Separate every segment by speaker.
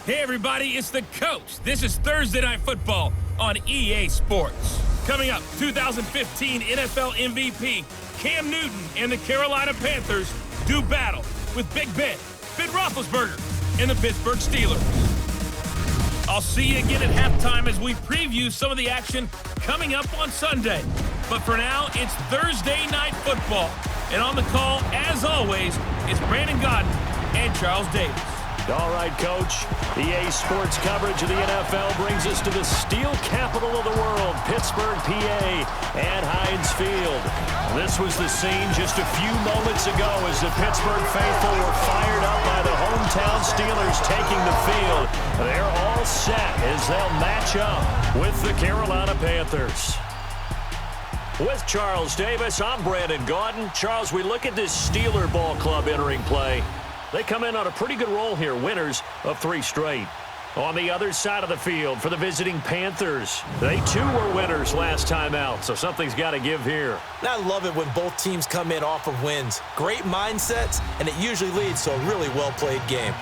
Speaker 1: Hey everybody, it's the coach. This is Thursday Night Football on EA Sports. Coming up, 2015 NFL MVP Cam Newton and the Carolina Panthers do battle with Big Ben Roethlisberger, and the Pittsburgh Steelers. I'll see you again at halftime as we preview some of the action coming up on Sunday. But for now, it's Thursday Night Football. And on the call, as always, is Brandon Gaudin and Charles Davis.
Speaker 2: All right, Coach. EA Sports coverage of the NFL brings us to the steel capital of the world, Pittsburgh, PA, at Heinz Field. This was the scene just a few moments ago as the Pittsburgh faithful were fired up by the hometown Steelers taking the field. They're all set as they'll match up with the Carolina Panthers. With Charles Davis, I'm Brandon Gaudin. Charles, we look at this Steeler ball club entering play. They come in on a pretty good roll here, winners of 3 straight. On the other side of the field for the visiting Panthers, they too were winners last time out, so something's got to give here.
Speaker 3: I love it when both teams come in off of wins. Great mindsets, and it usually leads to a really well-played game.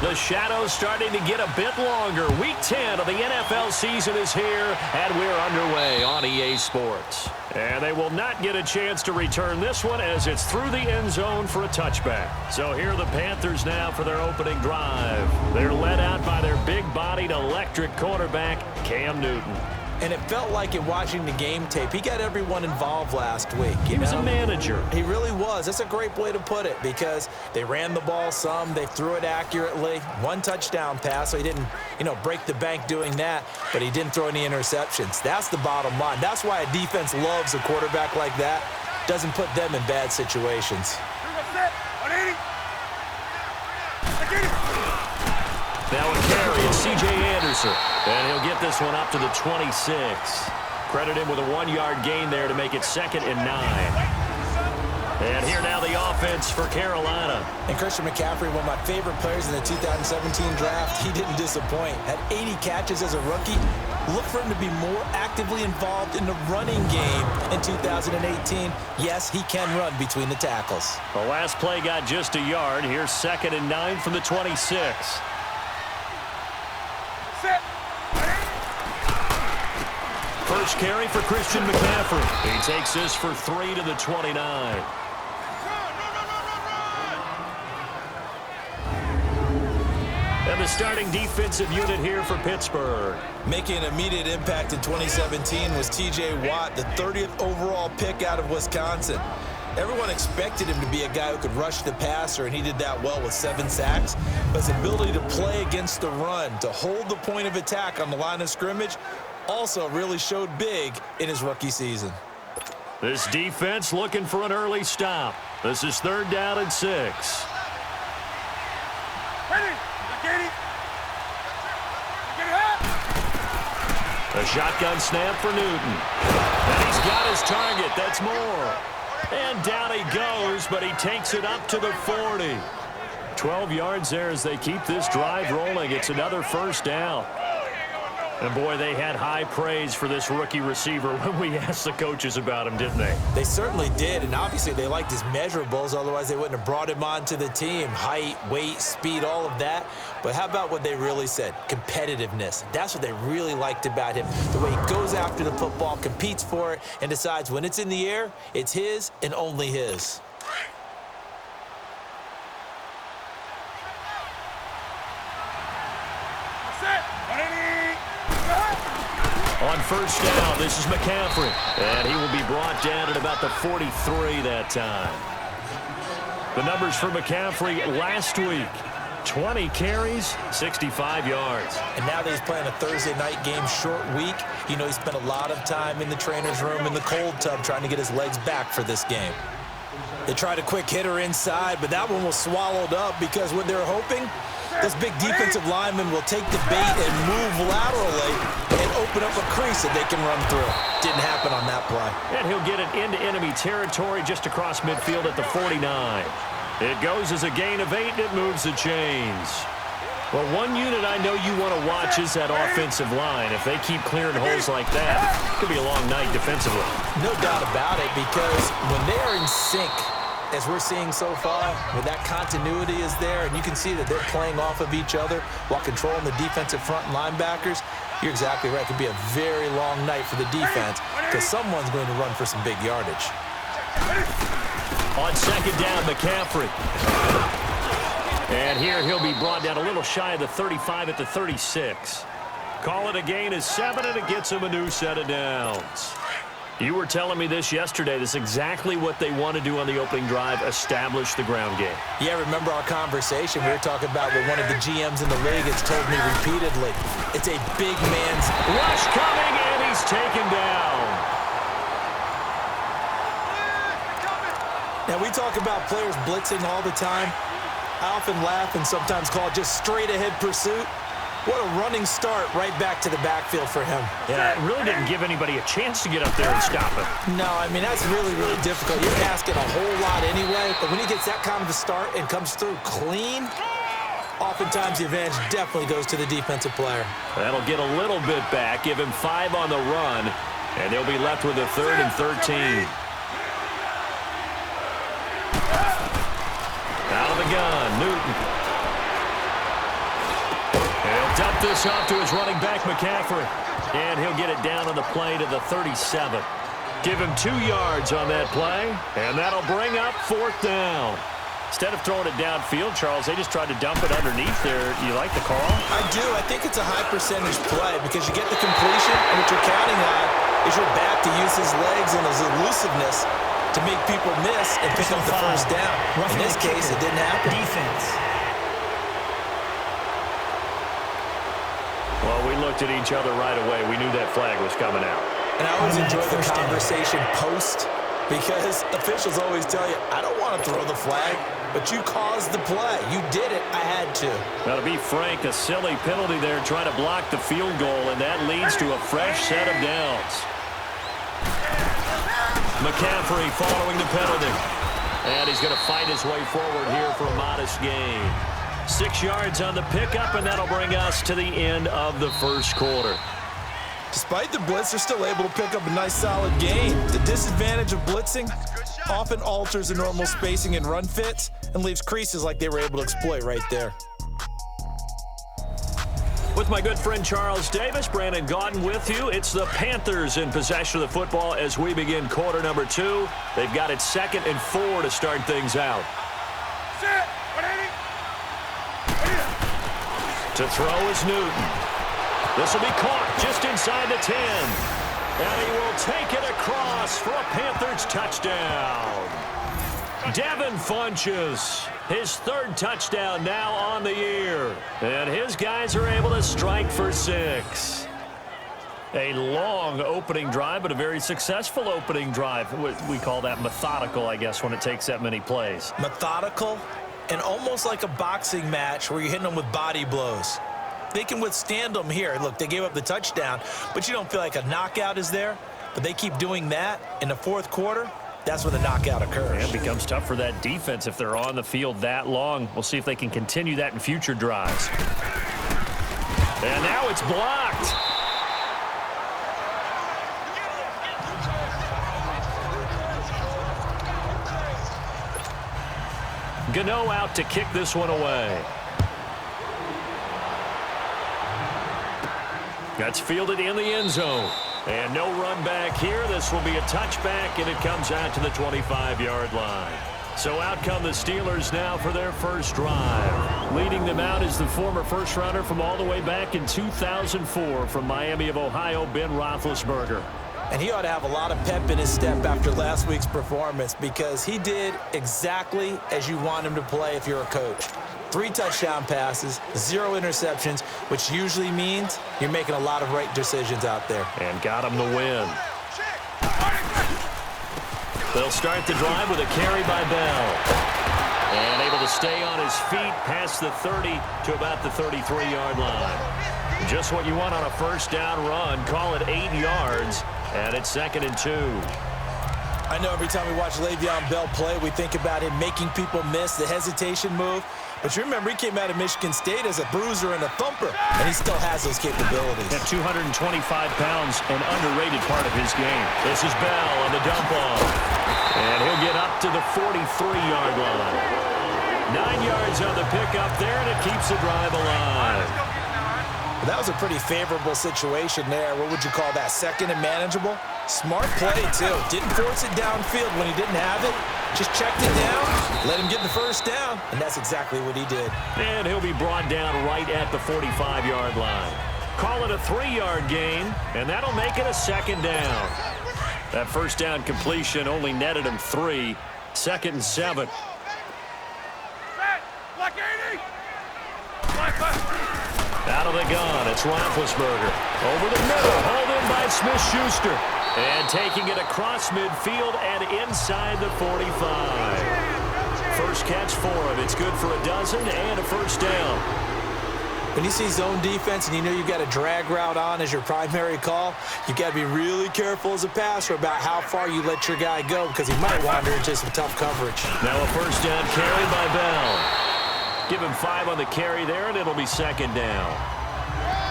Speaker 2: The shadow's starting to get a bit longer. Week 10 of the NFL season is here, and we're underway on EA Sports. And they will not get a chance to return this one as it's through the end zone for a touchback. So here are the Panthers now for their opening drive. They're led out by their big-bodied electric quarterback, Cam Newton.
Speaker 3: And it felt like in watching the game tape, he got everyone involved last week.
Speaker 2: He was a manager.
Speaker 3: He really was. That's a great way to put it because they ran the ball some. They threw it accurately. 1 touchdown pass, so he didn't, break the bank doing that, but he didn't throw any interceptions. That's the bottom line. That's why a defense loves a quarterback like that. Doesn't put them in bad situations.
Speaker 2: Now a carry, it's C.J. Anderson, and he'll get this one up to the 26. Credit him with a 1-yard gain there to make it 2nd and 9. And here now the offense for Carolina.
Speaker 3: And Christian McCaffrey, one of my favorite players in the 2017 draft, he didn't disappoint. Had 80 catches as a rookie. Look for him to be more actively involved in the running game in 2018. Yes, he can run between the tackles.
Speaker 2: The last play got just a yard. Here's 2nd and 9 from the 26. First carry for Christian McCaffrey. He takes this for 3 to the 29. And the starting defensive unit here for Pittsburgh.
Speaker 3: Making an immediate impact in 2017 was T.J. Watt, the 30th overall pick out of Wisconsin. Everyone expected him to be a guy who could rush the passer, and he did that well with 7 sacks. But his ability to play against the run, to hold the point of attack on the line of scrimmage, also really showed big in his rookie season.
Speaker 2: This defense looking for an early stop. This is 3rd down and 6. A shotgun snap for Newton. And he's got his target. That's more. And down he goes, but he takes it up to the 40. 12 yards there as they keep this drive rolling. It's another 1st down. And, boy, they had high praise for this rookie receiver when we asked the coaches about him, didn't they?
Speaker 3: They certainly did, and obviously they liked his measurables. Otherwise, they wouldn't have brought him onto the team. Height, weight, speed, all of that. But how about what they really said? Competitiveness. That's what they really liked about him. The way he goes after the football, competes for it, and decides when it's in the air, it's his and only his.
Speaker 2: On 1st down, this is McCaffrey. And he will be brought down at about the 43 that time. The numbers for McCaffrey last week. 20 carries, 65 yards.
Speaker 3: And now that he's playing a Thursday night game, short week, he spent a lot of time in the trainer's room in the cold tub trying to get his legs back for this game. They tried a quick hitter inside, but that one was swallowed up because what they're hoping, those big defensive linemen will take the bait and move laterally and open up a crease that they can run through. Didn't happen on that play.
Speaker 2: And he'll get it into enemy territory just across midfield at the 49. It goes as a gain of 8, and it moves the chains. Well, one unit I know you want to watch is that offensive line. If they keep clearing holes like that, it could be a long night defensively.
Speaker 3: No doubt about it, because when they are in sync, as we're seeing so far, when that continuity is there, and you can see that they're playing off of each other while controlling the defensive front linebackers, you're exactly right. It could be a very long night for the defense because someone's going to run for some big yardage.
Speaker 2: On second down, McCaffrey. And here he'll be brought down a little shy of the 35 at the 36. Call it a gain of 7, and it gets him a new set of downs. You were telling me this yesterday. This is exactly what they want to do on the opening drive, establish the ground game.
Speaker 3: Yeah, remember our conversation? We were talking about what one of the GMs in the league has told me repeatedly. It's a big man's
Speaker 2: rush coming, and he's taken down.
Speaker 3: Now, we talk about players blitzing all the time. I often laugh and sometimes call it just straight-ahead pursuit. What a running start right back to the backfield for him.
Speaker 2: Yeah, it really didn't give anybody a chance to get up there and stop him.
Speaker 3: No, I mean, that's really, really difficult. You're asking a whole lot anyway, but when he gets that kind of a start and comes through clean, oftentimes the advantage definitely goes to the defensive player.
Speaker 2: That'll get a little bit back, give him 5 on the run, and they'll be left with a 3rd and 13. Out of the gun, Newton. He'll dump this off to his running back, McCaffrey. And he'll get it down on the play to the 37. Give him 2 yards on that play, and that'll bring up 4th down. Instead of throwing it downfield, Charles, they just tried to dump it underneath there. You like the call?
Speaker 3: I do. I think it's a high-percentage play because you get the completion, and what you're counting on is your back to use his legs and his elusiveness to make people miss and pick up the first down. In this case, it didn't happen.
Speaker 4: Defense.
Speaker 2: Well, we looked at each other right away. We knew that flag was coming out.
Speaker 3: And I always enjoy the conversation post because officials always tell you, I don't want to throw the flag, but you caused the play. You did it. I had to.
Speaker 2: Now, to be frank, a silly penalty there trying to block the field goal, and that leads to a fresh set of downs. McCaffrey following the penalty. And he's going to fight his way forward here for a modest gain. 6 yards on the pickup, and that'll bring us to the end of the first quarter.
Speaker 3: Despite the blitz, they're still able to pick up a nice solid gain. The disadvantage of blitzing often alters the normal spacing and run fits and leaves creases like they were able to exploit right there.
Speaker 2: With my good friend Charles Davis, Brandon Gaudin with you. It's the Panthers in possession of the football as we begin quarter number 2. They've got it 2nd and 4 to start things out. To throw is Newton. This will be caught just inside the 10. And he will take it across for a Panthers touchdown. Devin Funchess, his 3rd touchdown now on the year. And his guys are able to strike for 6. A long opening drive, but a very successful opening drive. We call that methodical, I guess, when it takes that many plays.
Speaker 3: Methodical and almost like a boxing match where you're hitting them with body blows. They can withstand them here. Look, they gave up the touchdown, but you don't feel like a knockout is there. But they keep doing that in the 4th quarter. That's when the knockout occurs.
Speaker 2: It becomes tough for that defense if they're on the field that long. We'll see if they can continue that in future drives. And now it's blocked. Gano out to kick this one away. That's fielded in the end zone. And no run back here. This will be a touchback, and it comes out to the 25-yard line. So out come the Steelers now for their first drive. Leading them out is the former first-rounder from all the way back in 2004 from Miami of Ohio, Ben Roethlisberger.
Speaker 3: And he ought to have a lot of pep in his step after last week's performance because he did exactly as you want him to play if you're a coach. 3 touchdown passes, 0 interceptions, which usually means you're making a lot of right decisions out there.
Speaker 2: And got him the win. They'll start the drive with a carry by Bell. And able to stay on his feet past the 30 to about the 33-yard line. Just what you want on a first down run. Call it 8 yards. And it's 2nd and 2.
Speaker 3: I know every time we watch Le'Veon Bell play, we think about him making people miss, the hesitation move. But you remember, he came out of Michigan State as a bruiser and a thumper, and he still has those capabilities.
Speaker 2: At 225 pounds, an underrated part of his game. This is Bell on the dump off. And he'll get up to the 43-yard line. 9 yards on the pickup there, and it keeps the drive alive.
Speaker 3: That was a pretty favorable situation there. What would you call that? Second and manageable? Smart play, too. Didn't force it downfield when he didn't have it. Just checked it down, let him get the first down, and that's exactly what he did.
Speaker 2: And he'll be brought down right at the 45-yard line. Call it a 3-yard gain, and that'll make it a second down. That first down completion only netted him 3. 2nd and 7. Out of the gun, it's Roethlisberger. Over the middle, hauled in by Smith-Schuster. And taking it across midfield and inside the 45. First catch for him. It's good for a dozen and a first down.
Speaker 3: When you see zone defense and you know you've got a drag route on as your primary call, you've got to be really careful as a passer about how far you let your guy go because he might wander into some tough coverage.
Speaker 2: Now a first down carry by Bell. Give him 5 on the carry there, and it'll be second down.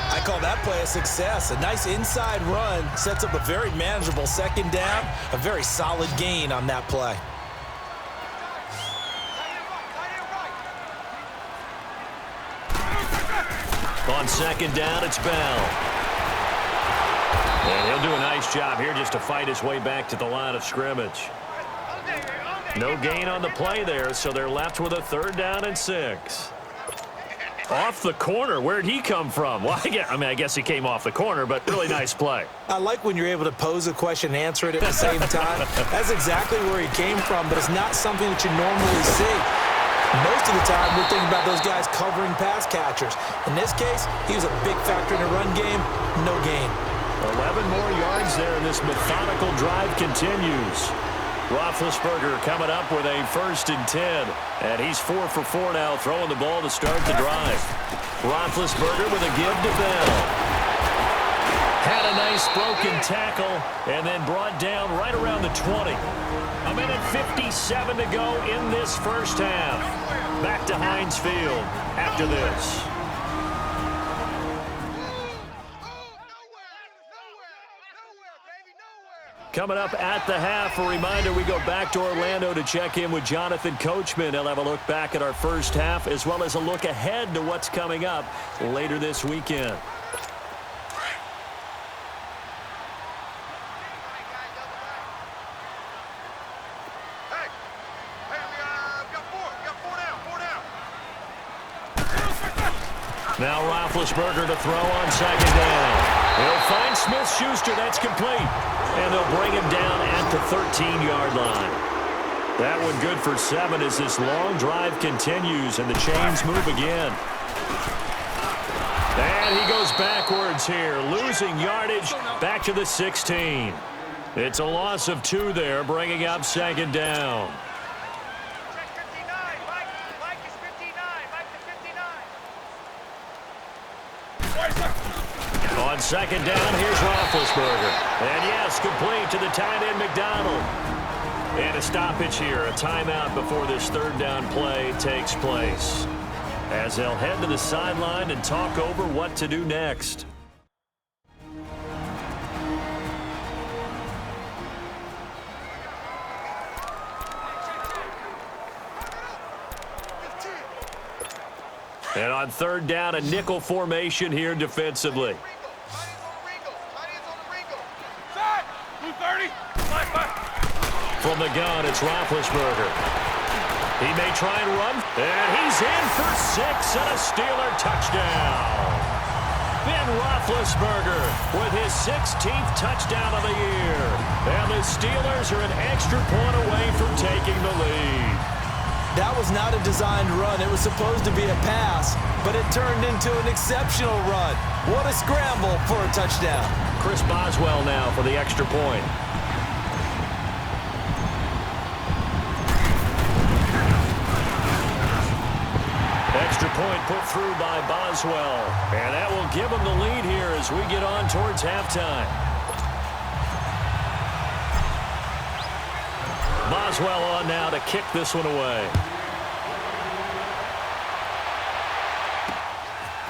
Speaker 3: I call that play a success. A nice inside run sets up a very manageable second down, a very solid gain on that play.
Speaker 2: On second down, it's Bell. And he'll do a nice job here just to fight his way back to the line of scrimmage. No gain on the play there, so they're left with a 3rd down and 6. Off the corner. Where'd he come from? Well, I guess he came off the corner, but really nice play.
Speaker 3: I like when you're able to pose a question and answer it at the same time. That's exactly where he came from, but it's not something that you normally see. Most of the time, we're thinking about those guys covering pass catchers. In this case, he was a big factor in the run game. No gain.
Speaker 2: 11 more yards there, and this methodical drive continues. Roethlisberger coming up with a 1st and 10. And he's 4 for 4 now, throwing the ball to start the drive. Roethlisberger with a give to Bell. Had a nice broken tackle and then brought down right around the 20. 1:57 to go in this first half. Back to Heinz Field after this. Coming up at the half, a reminder, we go back to Orlando to check in with Jonathan Coachman. He'll have a look back at our first half as well as a look ahead to what's coming up later this weekend. Now Roethlisberger to throw on second down. He'll find Smith-Schuster. That's complete. And they'll bring him down at the 13-yard line. That one good for 7 as this long drive continues and the chains move again. And he goes backwards here, losing yardage back to the 16. It's a loss of 2 there, bringing up second down. On second down, here's Roethlisberger. And yes, complete to the tight end, McDonald. And a stoppage here, a timeout before this 3rd down play takes place. As they'll head to the sideline and talk over what to do next. And on 3rd down, a nickel formation here defensively. From the gun, it's Roethlisberger. He may try and run, and he's in for 6 and a Steeler touchdown. Ben Roethlisberger with his 16th touchdown of the year. And the Steelers are an extra point away from taking the lead.
Speaker 3: That was not a designed run. It was supposed to be a pass, but it turned into an exceptional run. What a scramble for a touchdown.
Speaker 2: Chris Boswell now for the extra point. Extra point put through by Boswell. And that will give them the lead here as we get on towards halftime. Boswell on now to kick this one away.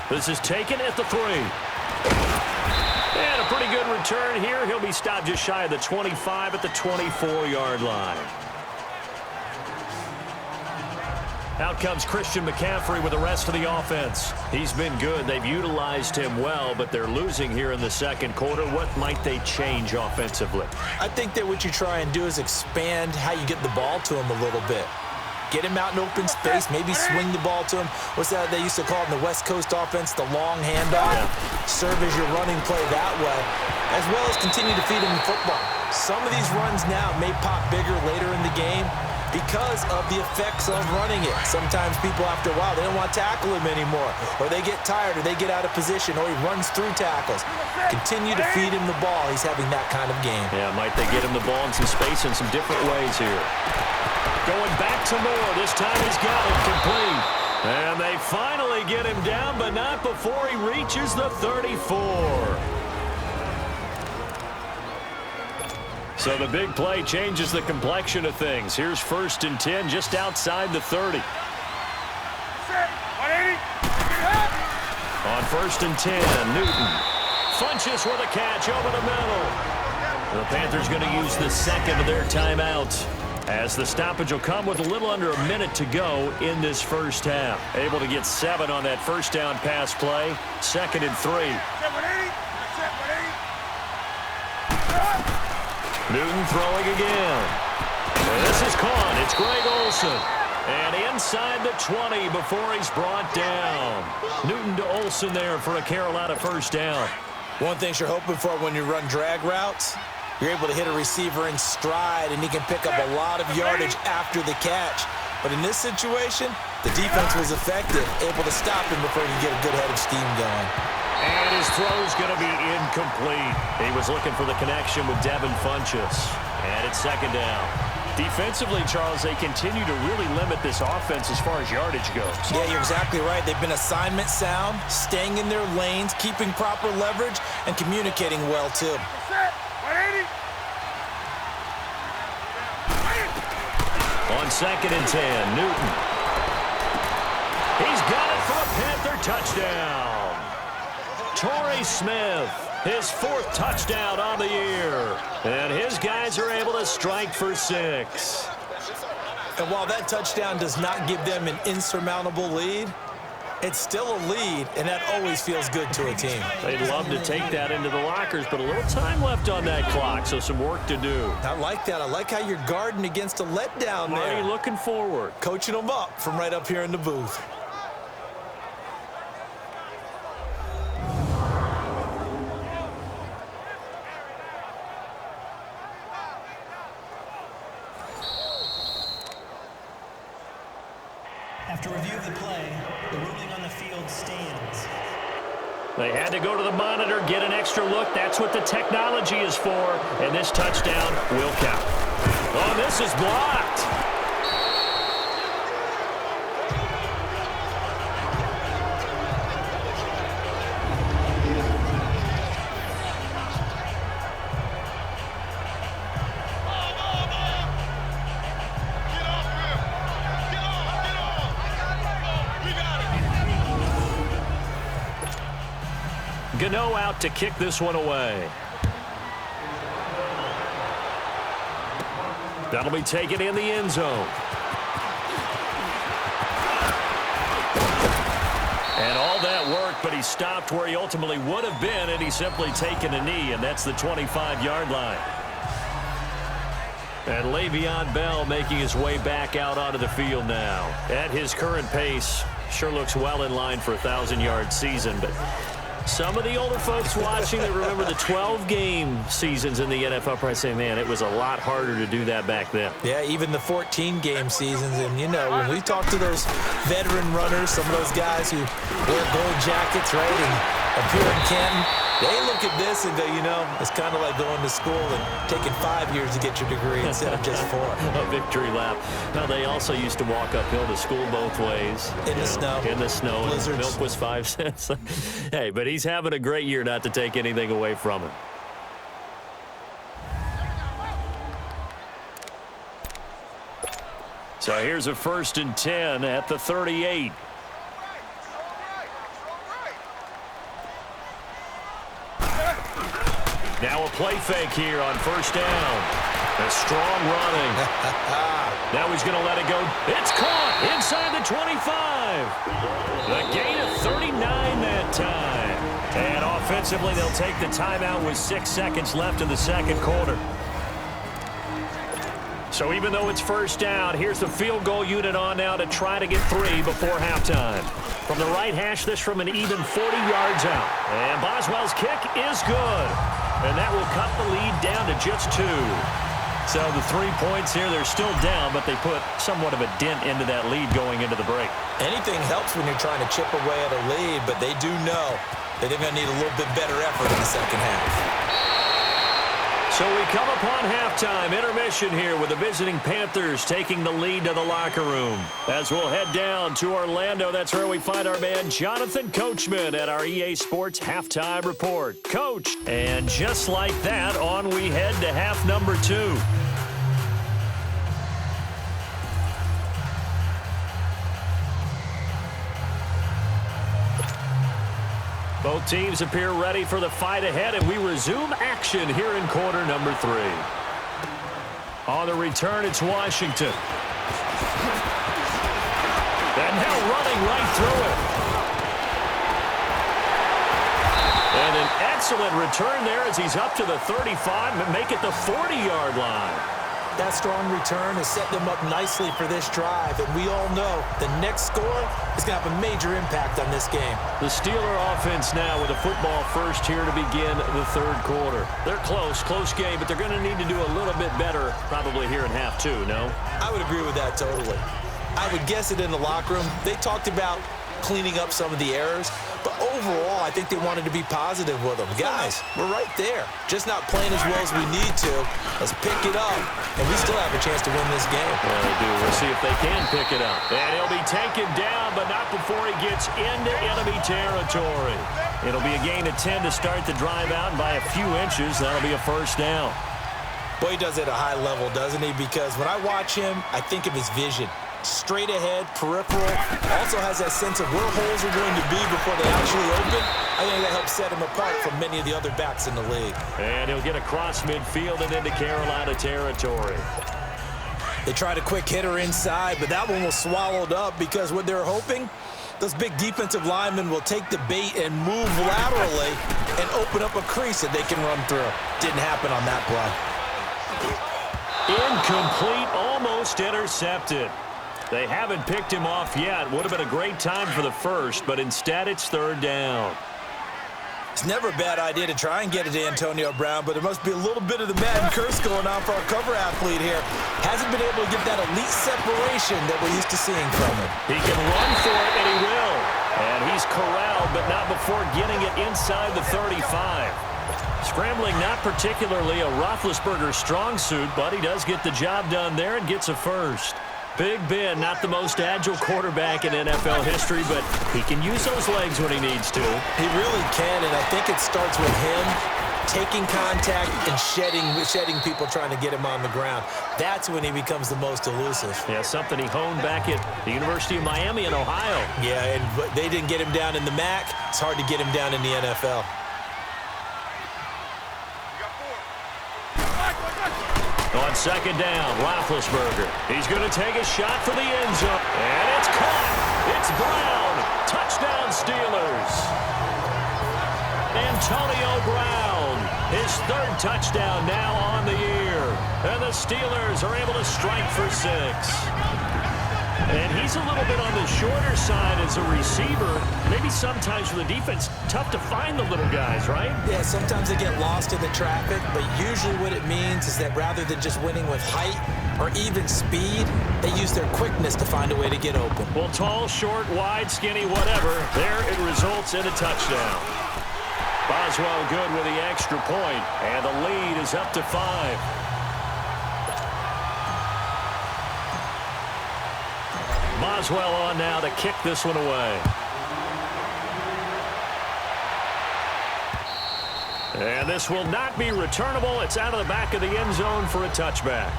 Speaker 2: This is taken at the 3. And a pretty good return here. He'll be stopped just shy of the 25 at the 24-yard line. Out comes Christian McCaffrey with the rest of the offense. He's been good. They've utilized him well, but they're losing here in the second quarter. What might they change offensively?
Speaker 3: I think that what you try and do is expand how you get the ball to him a little bit. Get him out in open space, maybe swing the ball to him. What's that they used to call in the West Coast offense, the long handoff? Yeah. Serve as your running play that way, as well as continue to feed him the football. Some of these runs now may pop bigger later in the game because of the effects of running it. Sometimes people, after a while, they don't want to tackle him anymore, or they get tired, or they get out of position, or he runs through tackles. Continue to feed him the ball. He's having that kind of game.
Speaker 2: Yeah, might they get him the ball in some space in some different ways here. Going back to Moore. This time he's got it complete. And they finally get him down, but not before he reaches the 34. So the big play changes the complexion of things. Here's 1st and 10 just outside the 30. On 1st and 10, Newton. Funches with a catch over the middle. The Panthers going to use the second of their timeouts, as the stoppage will come with a little under a minute to go in this first half. Able to get 7 on that first down pass play. 2nd and 3. Newton throwing again. This is caught. It's Greg Olsen. And inside the 20 before he's brought down. Newton to Olsen there for a Carolina first down.
Speaker 3: One thing you're hoping for when you run drag routes, you're able to hit a receiver in stride, and he can pick up a lot of yardage after the catch. But in this situation, the defense was effective, able to stop him before he could get a good head of steam going.
Speaker 2: And his throw's going to be incomplete. He was looking for the connection with Devin Funchess. And it's 2nd down. Defensively, Charles, they continue to really limit this offense as far as yardage goes.
Speaker 3: Yeah, you're exactly right. They've been assignment sound, staying in their lanes, keeping proper leverage, and communicating well, too.
Speaker 2: On 2nd and 10, Newton. He's got it for a Panther touchdown. Torrey Smith, his 4th touchdown on the year. And his guys are able to strike for 6.
Speaker 3: And while that touchdown does not give them an insurmountable lead, it's still a lead, and that always feels good to a team.
Speaker 2: They'd love to take that into the lockers, but a little time left on that clock, so some work to do.
Speaker 3: I like that. I like how you're guarding against a letdown there.
Speaker 2: Marty looking forward.
Speaker 3: Coaching them up from right up here in the booth.
Speaker 4: After review of the play, the ruling on the field stands.
Speaker 2: They had to go to the monitor, get an extra look. That's what the technology is for. And this touchdown will count. Oh, this is blocked. Gano out to kick this one away. That'll be taken in the end zone. And all that work, but he stopped where he ultimately would have been, and he's simply taken a knee, and that's the 25-yard line. And Le'Veon Bell making his way back out onto the field now. At his current pace, sure looks well in line for a 1,000-yard season, but some of the older folks watching that remember the 12-game seasons in the NFL probably say, man, it was a lot harder to do that back then.
Speaker 3: Yeah, even the 14-game seasons. And, you know, when we talk to those veteran runners, some of those guys who wear gold jackets, right, and appear in Canton, they look at this and go, you know, it's kind of like going to school and taking 5 years to get your degree instead of just 4.
Speaker 2: A victory lap. Now, they also used to walk uphill to school both ways.
Speaker 3: In the snow.
Speaker 2: In the snow.
Speaker 3: Blizzards.
Speaker 2: Milk was 5 cents. Hey, but he's having a great year, not to take anything away from him. So here's a 1st and 10 at the 38. Now a play fake here on 1st down. A strong running. Now he's going to let it go. It's caught inside the 25. The gain of 39 that time. And offensively, they'll take the timeout with 6 seconds left in the second quarter. So even though it's 1st down, here's the field goal unit on now to try to get 3 before halftime. From the right hash, this from an even 40 yards out. And Boswell's kick is good. And that will cut the lead down to just 2. So the 3 points here, they're still down, but they put somewhat of a dent into that lead going into the break.
Speaker 3: Anything helps when you're trying to chip away at a lead, but they do know that they're going to need a little bit better effort in the second half.
Speaker 2: So we come upon halftime, intermission here with the visiting Panthers taking the lead to the locker room. As we'll head down to Orlando, that's where we find our man Jonathan Coachman at our EA Sports Halftime Report. Coach, and just like that, on we head to half number 2. Both teams appear ready for the fight ahead, and we resume action here in quarter number 3. On the return, it's Washington. And now running right through it. And an excellent return there as he's up to the 35 and make it the 40-yard line.
Speaker 3: That strong return has set them up nicely for this drive, and we all know the next score is going to have a major impact on this game.
Speaker 2: The Steeler offense now with a football first here to begin the third quarter. They're close game, but they're going to need to do a little bit better probably here in half 2, no?
Speaker 3: I would agree with that totally. I would guess it in the locker room. They talked about cleaning up some of the errors, but overall, I think they wanted to be positive with them. Guys, we're right there. Just not playing as well as we need to. Let's pick it up, and we still have a chance to win this game.
Speaker 2: Yeah, they do. We'll see if they can pick it up. And he'll be taken down, but not before he gets into enemy territory. It'll be a gain of 10 to start the drive out, and by a few inches, that'll be a 1st down.
Speaker 3: Boy, he does it at a high level, doesn't he? Because when I watch him, I think of his vision. Straight ahead, peripheral, also has that sense of where holes are going to be before they actually open. I think that helps set him apart from many of the other backs in the league.
Speaker 2: And he'll get across midfield and into Carolina territory.
Speaker 3: They tried a quick hitter inside, but that one was swallowed up because what they're hoping, those big defensive linemen will take the bait and move laterally and open up a crease that they can run through. Didn't happen on that play.
Speaker 2: Incomplete, almost intercepted. They haven't picked him off yet. Would have been a great time for the first, but instead it's 3rd down.
Speaker 3: It's never a bad idea to try and get it to Antonio Brown, but there must be a little bit of the Madden curse going on for our cover athlete here. Hasn't been able to get that elite separation that we're used to seeing from him.
Speaker 2: He can run for it, and he will. And he's corralled, but not before getting it inside the 35. Scrambling, not particularly a Roethlisberger strong suit, but he does get the job done there and gets a 1st. Big Ben, not the most agile quarterback in NFL history, but he can use those legs when he needs to.
Speaker 3: He really can, and I think it starts with him taking contact and shedding people trying to get him on the ground. That's when he becomes the most elusive.
Speaker 2: Yeah, something he honed back at the University of Miami in Ohio.
Speaker 3: Yeah, and they didn't get him down in the MAC. It's hard to get him down in the NFL.
Speaker 2: On 2nd down, Roethlisberger. He's going to take a shot for the end zone. And it's caught. It's Brown. Touchdown, Steelers. Antonio Brown. His 3rd touchdown now on the year. And the Steelers are able to strike for 6. And he's a little bit on the shorter side as a receiver. Maybe sometimes for the defense, tough to find the little guys, right?
Speaker 3: Yeah, sometimes they get lost in the traffic, but usually what it means is that rather than just winning with height or even speed, they use their quickness to find a way to get open.
Speaker 2: Well, tall, short, wide, skinny, whatever, there it results in a touchdown. Boswell good with the extra point, and the lead is up to 5. Boswell on now to kick this one away. And this will not be returnable. It's out of the back of the end zone for a touchback.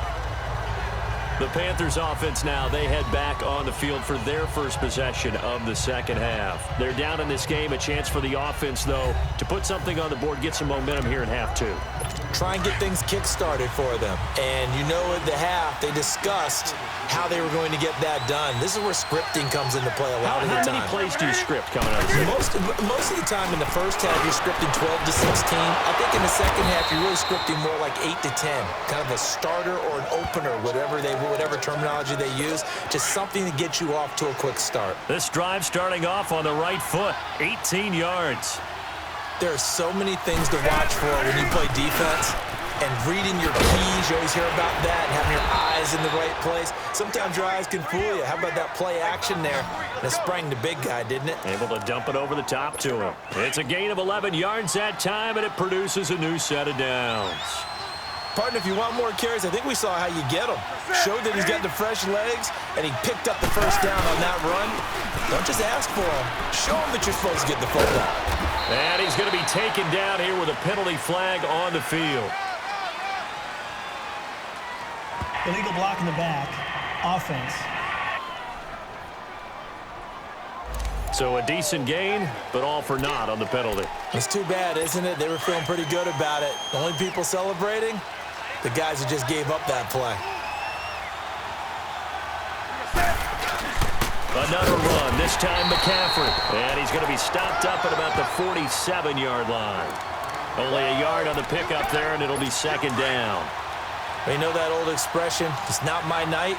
Speaker 2: The Panthers offense now, they head back on the field for their first possession of the second half. They're down in this game. A chance for the offense, though, to put something on the board, get some momentum here in half two.
Speaker 3: Try and get things kick-started for them. And you know at the half, they discussed how they were going to get that done. This is where scripting comes into play a lot of the time.
Speaker 2: How many plays do you script coming out of this?
Speaker 3: Most of the time in the first half, you're scripting 12 to 16. I think in the second half, you're really scripting more like 8 to 10. Kind of a starter or an opener, whatever terminology they use. Just something to get you off to a quick start.
Speaker 2: This drive starting off on the right foot, 18 yards.
Speaker 3: There are so many things to watch for when you play defense. And reading your keys, you always hear about that, and having your eyes in the right place. Sometimes your eyes can fool you. How about that play action there? And it sprang the big guy, didn't it?
Speaker 2: Able to dump it over the top to him. It's a gain of 11 yards that time, and it produces a new set of downs.
Speaker 3: Partner, if you want more carries, I think we saw how you get them. Showed that he's got the fresh legs, and he picked up the first down on that run. Don't just ask for them. Show him that you're supposed to get the football.
Speaker 2: And he's going to be taken down here with a penalty flag on the field.
Speaker 4: Illegal block in the back. Offense.
Speaker 2: So a decent gain, but all for naught on the penalty.
Speaker 3: It's too bad, isn't it? They were feeling pretty good about it. The only people celebrating, the guys who just gave up that play.
Speaker 2: Another run, this time McCaffrey. And he's going to be stopped up at about the 47-yard line. Only a yard on the pickup there, and it'll be second down.
Speaker 3: You know that old expression, it's not my night?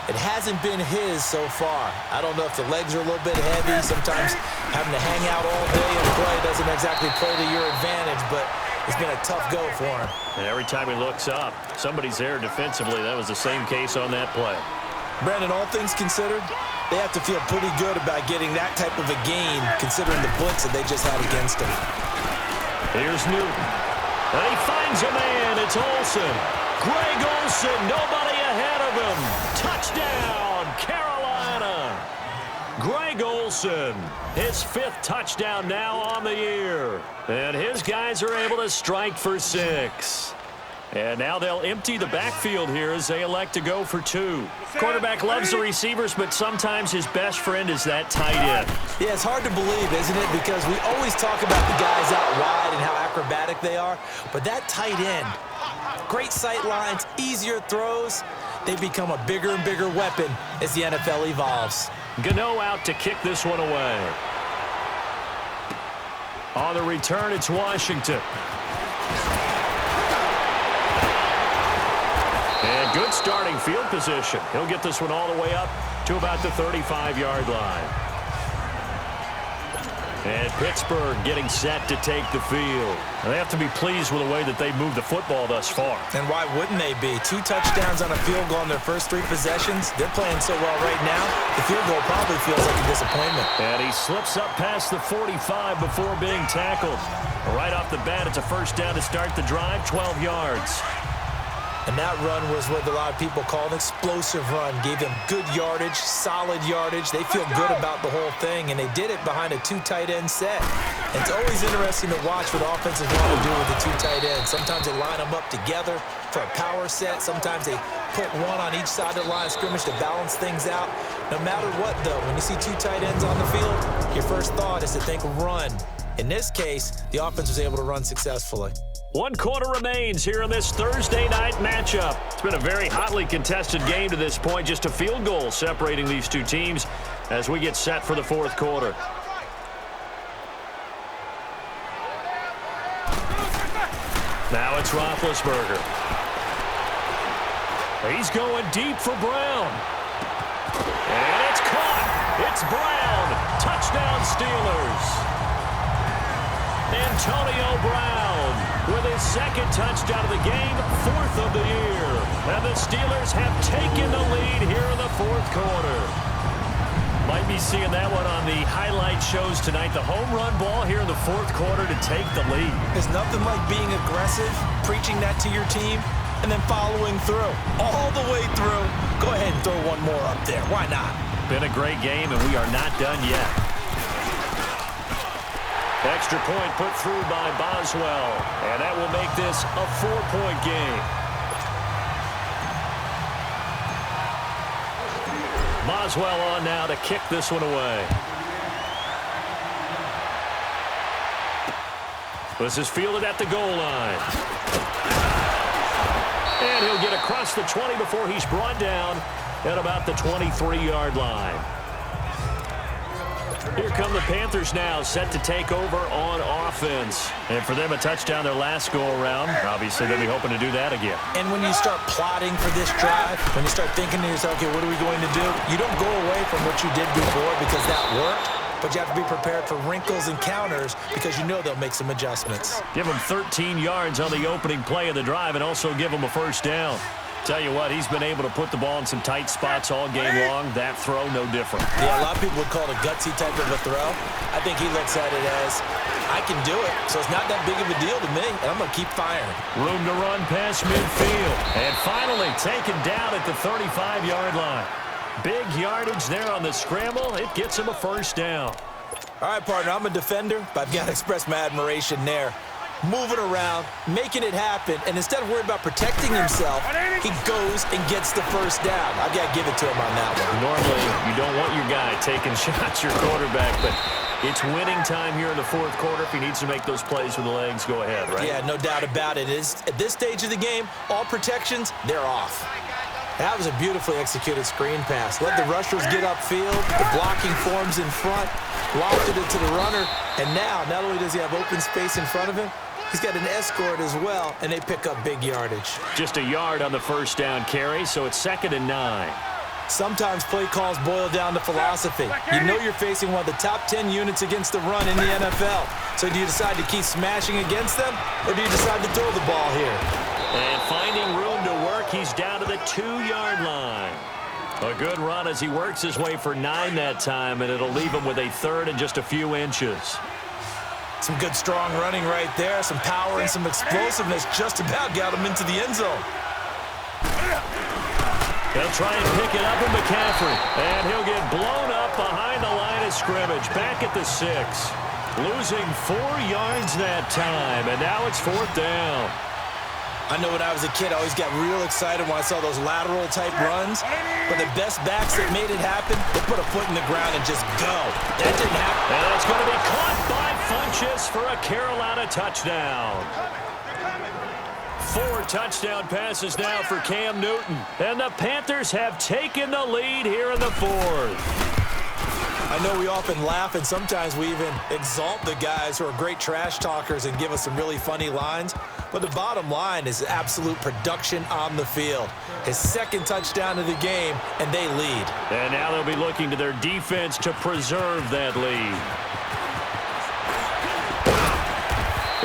Speaker 3: It hasn't been his so far. I don't know if the legs are a little bit heavy. Sometimes having to hang out all day and play doesn't exactly play to your advantage, but it's been a tough go for him.
Speaker 2: And every time he looks up, somebody's there defensively. That was the same case on that play.
Speaker 3: Brandon, all things considered, they have to feel pretty good about getting that type of a gain, considering the blitz that they just had against him.
Speaker 2: Here's Newton. And he finds a man. It's Olsen. Greg Olsen, nobody ahead of him. Touchdown, Carolina. Greg Olsen, his 5th touchdown now on the year. And his guys are able to strike for 6. And now they'll empty the backfield here as they elect to go for 2. Quarterback loves the receivers, but sometimes his best friend is that tight end.
Speaker 3: Yeah, it's hard to believe, isn't it? Because we always talk about the guys out wide and how acrobatic they are. But that tight end, great sight lines, easier throws, they become a bigger and bigger weapon as the NFL evolves.
Speaker 2: Gano out to kick this one away. On the return, it's Washington. And good starting field position. He'll get this one all the way up to about the 35-yard line. And Pittsburgh getting set to take the field. And they have to be pleased with the way that they moved the football thus far.
Speaker 3: And why wouldn't they be? 2 touchdowns on a field goal in their first 3 possessions. They're playing so well right now, the field goal probably feels like a disappointment.
Speaker 2: And he slips up past the 45 before being tackled. Right off the bat, it's a first down to start the drive, 12 yards.
Speaker 3: And that run was what a lot of people call an explosive run. Gave them good yardage, solid yardage. They feel good about the whole thing, and they did it behind a 2 tight end set. And it's always interesting to watch what offenses want to do with the 2 tight ends. Sometimes they line them up together for a power set. Sometimes they put one on each side of the line of scrimmage to balance things out. No matter what, though, when you see 2 tight ends on the field, your first thought is to think run. In this case, the offense was able to run successfully.
Speaker 2: 1 quarter remains here in this Thursday night matchup. It's been a very hotly contested game to this point. Just a field goal separating these 2 teams as we get set for the 4th quarter. Now it's Roethlisberger. He's going deep for Brown. And it's caught. It's Brown. Touchdown Steelers. Antonio Brown with his 2nd touchdown of the game, 4th of the year. And the Steelers have taken the lead here in the 4th quarter. Might be seeing that one on the highlight shows tonight. The home run ball here in the 4th quarter to take the lead.
Speaker 3: There's nothing like being aggressive, preaching that to your team, and then following through. All the way through. Go ahead and throw one more up there. Why not?
Speaker 2: Been a great game, and we are not done yet. Extra point put through by Boswell, and that will make this a 4-point game. Boswell on now to kick this one away. This is fielded at the goal line. And he'll get across the 20 before he's brought down at about the 23-yard line. Here come the Panthers now, set to take over on offense. And for them, a touchdown their last go-around. Obviously, they'll be hoping to do that again.
Speaker 3: And when you start plotting for this drive, when you start thinking to yourself, okay, what are we going to do? You don't go away from what you did before because that worked, but you have to be prepared for wrinkles and counters because you know they'll make some adjustments.
Speaker 2: Give them 13 yards on the opening play of the drive and also give them a first down. Tell you what, he's been able to put the ball in some tight spots all game long. That throw, no different.
Speaker 3: Yeah, a lot of people would call it a gutsy type of a throw. I think he looks at it as, I can do it, so it's not that big of a deal to me, and I'm going to keep firing.
Speaker 2: Room to run past midfield. And finally taken down at the 35-yard line. Big yardage there on the scramble. It gets him a first down.
Speaker 3: All right, partner, I'm a defender, but I've got to express my admiration there. Moving around, making it happen, and instead of worrying about protecting himself, he goes and gets the first down. I've got to give it to him on that one.
Speaker 2: Normally, you don't want your guy taking shots, your quarterback, but it's winning time here in the fourth quarter. If he needs to make those plays with the legs, go ahead, right?
Speaker 3: Yeah, no doubt about it. At this stage of the game, all protections, they're off. That was a beautifully executed screen pass. Let the rushers get upfield, the blocking forms in front, lofted it to the runner, and now, not only does he have open space in front of him, he's got an escort as well, and they pick up big yardage.
Speaker 2: Just a yard on the first down carry, so it's 2nd and 9.
Speaker 3: Sometimes play calls boil down to philosophy. You know you're facing one of the top 10 units against the run in the NFL. So do you decide to keep smashing against them, or do you decide to throw the ball here?
Speaker 2: And finding room to work, he's down to the 2-yard line. A good run as he works his way for 9 that time, and it'll leave him with a 3rd and just a few inches.
Speaker 3: Some good, strong running right there. Some power and some explosiveness just about got him into the end zone.
Speaker 2: They'll try and pick it up with McCaffrey. And he'll get blown up behind the line of scrimmage. Back at the 6. Losing 4 yards that time. And now it's 4th down.
Speaker 3: I know when I was a kid, I always got real excited when I saw those lateral-type runs. But the best backs that made it happen, they put a foot in the ground and just go. That didn't happen.
Speaker 2: And it's going to be caught by Funchess for a Carolina touchdown. 4 touchdown passes now for Cam Newton. And the Panthers have taken the lead here in the 4th.
Speaker 3: I know we often laugh, and sometimes we even exalt the guys who are great trash talkers and give us some really funny lines. But the bottom line is absolute production on the field. His 2nd touchdown of the game, and they lead.
Speaker 2: And now they'll be looking to their defense to preserve that lead.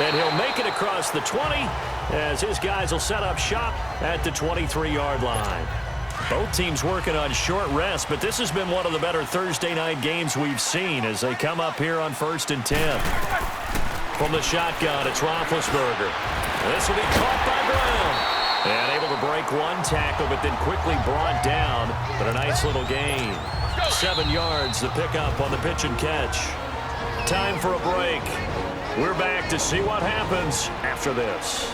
Speaker 2: And he'll make it across the 20 as his guys will set up shop at the 23-yard line. Both teams working on short rest, but this has been one of the better Thursday night games we've seen as they come up here on 1st and 10. From the shotgun, it's Roethlisberger. This will be caught by Brown. And able to break one tackle, but then quickly brought down. But a nice little gain. 7 yards, the pickup on the pitch and catch. Time for a break. We're back to see what happens after this.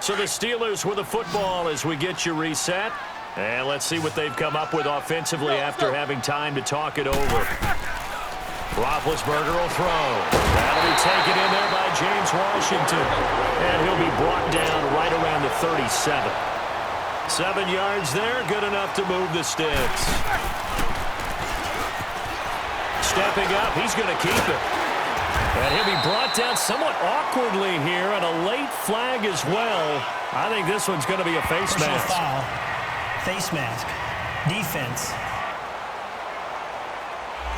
Speaker 2: So the Steelers with the football as we get you reset. And let's see what they've come up with offensively after having time to talk it over. Roethlisberger will throw. That'll be taken in there by James Washington. And he'll be brought down right around the 37. 7 yards there, good enough to move the sticks. Stepping up, he's going to keep it. And he'll be brought down somewhat awkwardly here, and a late flag as well. I think this one's going to be a face mask.
Speaker 4: Foul. Face mask. Defense.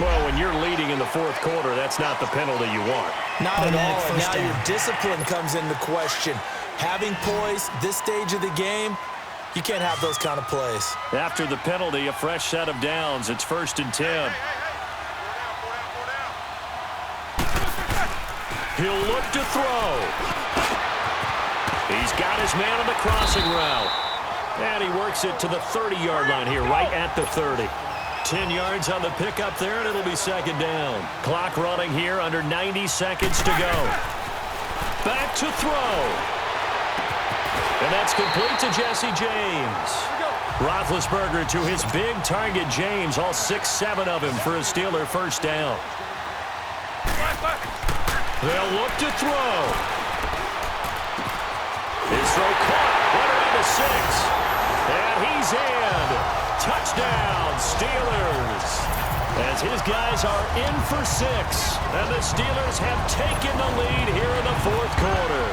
Speaker 2: Well, when you're leading in the 4th quarter, that's not the penalty you want.
Speaker 3: Not at all. And now
Speaker 4: down.
Speaker 3: your discipline comes into question. Having poise this stage of the game, you can't have those kind of plays.
Speaker 2: After the penalty, a fresh set of downs. It's 1st and 10. He'll look to throw. He's got his man on the crossing route. And he works it to the 30-yard line here, right at the 30. 10 yards on the pickup there, and it'll be 2nd down. Clock running here, under 90 seconds to go. Back to throw. And that's complete to Jesse James. Roethlisberger to his big target, James, all 6-7 of him for a Steeler first down. They'll look to throw. His throw caught, right around the 6. And he's in. Touchdown, Steelers. As his guys are in for 6. And the Steelers have taken the lead here in the fourth quarter.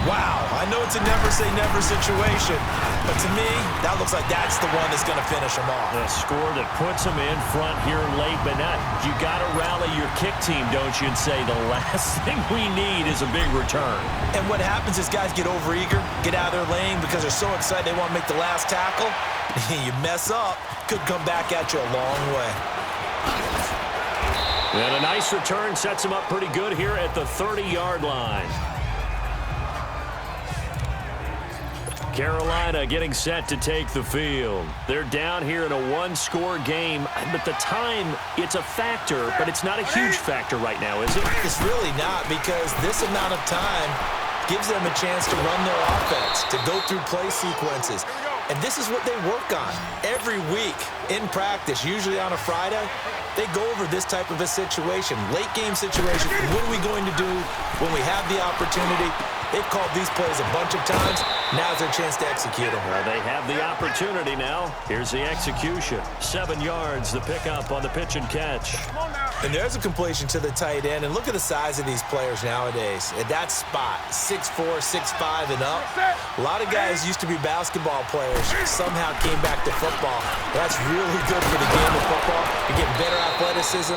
Speaker 3: Wow, I know it's a never-say-never situation, but to me, that looks like that's the one that's going to finish them off.
Speaker 2: A score that puts them in front here late, but not. You got to rally your kick team, don't you, and say the last thing we need is a big return.
Speaker 3: And what happens is guys get overeager, get out of their lane because they're so excited they want to make the last tackle. You mess up, could come back at you a long way.
Speaker 2: And a nice return sets them up pretty good here at the 30-yard line. Carolina getting set to take the field. They're down here in a one-score game, but the time, it's a factor, but it's not a huge factor right now, is it?
Speaker 3: It's really not, because this amount of time gives them a chance to run their offense, to go through play sequences. And this is what they work on every week in practice, usually on a Friday. They go over this type of a situation, late game situation. What are we going to do when we have the opportunity? They've called these plays a bunch of times. Now's their chance to execute them.
Speaker 2: Well, they have the opportunity now. Here's the execution. 7 yards, the pickup on the pitch and catch.
Speaker 3: And there's a completion to the tight end. And look at the size of these players nowadays. At that spot, 6'4", 6'5", and up. A lot of guys used to be basketball players. Somehow came back to football. That's really good for the game of football. You're getting better athleticism,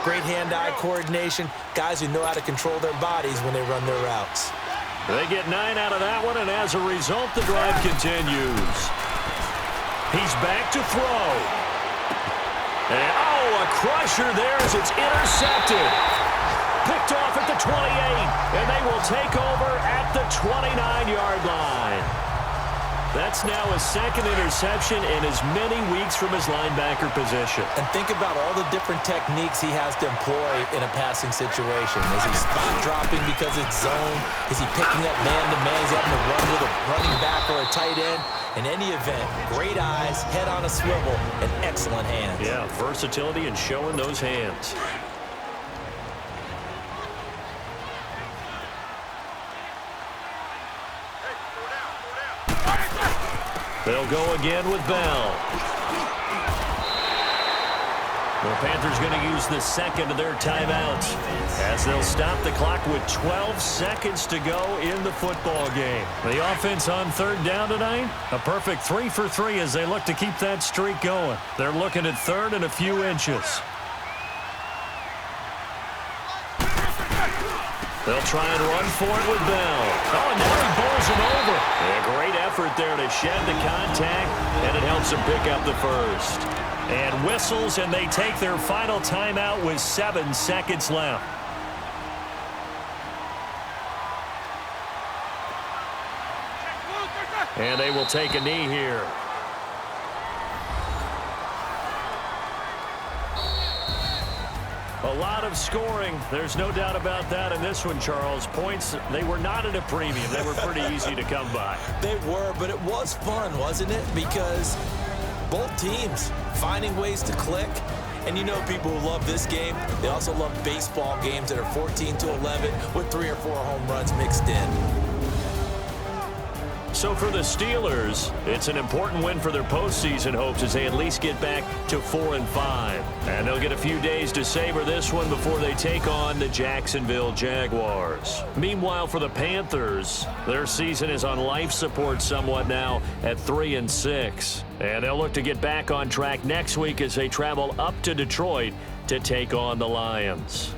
Speaker 3: great hand-eye coordination, guys who know how to control their bodies when they run their routes.
Speaker 2: They get 9 out of that one, and as a result, the drive continues. He's back to throw. And, a crusher there as it's intercepted. Picked off at the 28, and they will take over at the 29-yard line. That's now his second interception in as many weeks from his linebacker position.
Speaker 3: And think about all the different techniques he has to employ in a passing situation. Is he spot dropping because it's zone? Is he picking up man-to-man? Is he having to run with a running back or a tight end? In any event, great eyes, head on a swivel, and excellent hands.
Speaker 2: Yeah, versatility and showing those hands. They'll go again with Bell. The Panthers going to use the second of their timeouts as they'll stop the clock with 12 seconds to go in the football game. The offense on third down tonight, a perfect 3 for 3 as they look to keep that streak going. They're looking at third and a few inches. They'll try and run for it with Bell. Oh, and now he bowls him over. A great effort there to shed the contact, and it helps him pick up the first. And whistles, and they take their final timeout with 7 seconds left. And they will take a knee here. A lot of scoring. There's no doubt about that in this one, Charles. Points, they were not at a premium. They were pretty easy to come by.
Speaker 3: They were, but it was fun, wasn't it? Because both teams finding ways to click. And you know people who love this game, they also love baseball games that are 14-11 with 3 or 4 home runs mixed in.
Speaker 2: So for the Steelers, it's an important win for their postseason hopes as they at least get back to 4-5. And they'll get a few days to savor this one before they take on the Jacksonville Jaguars. Meanwhile, for the Panthers, their season is on life support somewhat now at 3-6. And they'll look to get back on track next week as they travel up to Detroit to take on the Lions.